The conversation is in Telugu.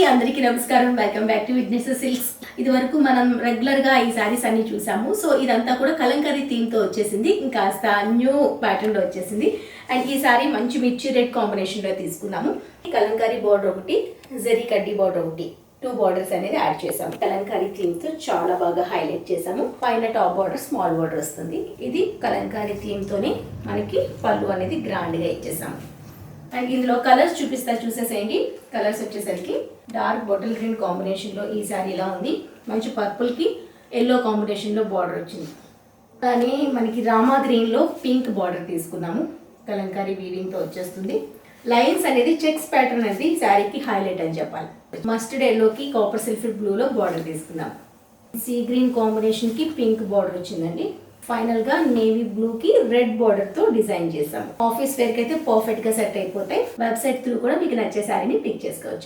అందరికీ నమస్కారం. Welcome back to witness silks. ఇది వరకు మనం రెగ్యులర్ గా ఈ సారీస్ అన్ని చూసాము. సో ఇదంతా కూడా కలంకారీ థీమ్ తో వచ్చేసింది, ఇంకాస్త న్యూ ప్యాటర్న్ లో వచ్చేసింది. అండ్ ఈ సారీ మంచి మిర్చి రెడ్ కాంబినేషన్ లో తీసుకున్నాము. కలంకారీ బోర్డర్ ఒకటి, జరీ కడ్డీ బోర్డర్ ఒకటి, 2 బార్డర్స్ అనేది యాడ్ చేసాము. కలంకారీ థీమ్ తో చాలా బాగా హైలైట్ చేసాము. పైన టాప్ బార్డర్ స్మాల్ బార్డర్ వస్తుంది. ఇది కలంకారీ థీమ్ తోనే మనకి పళ్ళు అనేది గ్రాండ్ గా ఇచ్చేసాము. అండ్ ఇందులో కలర్స్ చూసేసేయండి. కలర్స్ వచ్చేసరికి డార్క్ బాటిల్ గ్రీన్ కాంబినేషన్ లో ఈ సారీ ఇలా ఉంది. మంచి పర్పుల్ కి ఎల్లో కాంబినేషన్ లో బార్డర్ వచ్చింది. అలానే మనకి రామా గ్రీన్ లో పింక్ బార్డర్ తీసుకున్నాము. కలంకారీ వీవింగ్ తో వచ్చేస్తుంది. లైన్స్ అనేది చెక్స్ ప్యాటర్న్ అనేది శారీకి హైలైట్ అని చెప్పాలి. మస్టర్డ్ ఎల్లోకి కాపర్ సిల్వర్ బ్లూ లో బార్డర్ తీసుకున్నాం. సీ గ్రీన్ కాంబినేషన్ కి పింక్ బార్డర్ వచ్చిందండి. ఫైనల్ గా నేవీ బ్లూ కి రెడ్ బార్డర్ తో డిజైన్ చేసాము. ఆఫీస్ వేర్ కి అయితే పర్ఫెక్ట్ గా సెట్ అయిపోతాయి. వెబ్సైట్ త్రూ కూడా మీకు నచ్చే శారీని పిక్ చేసుకోవచ్చు.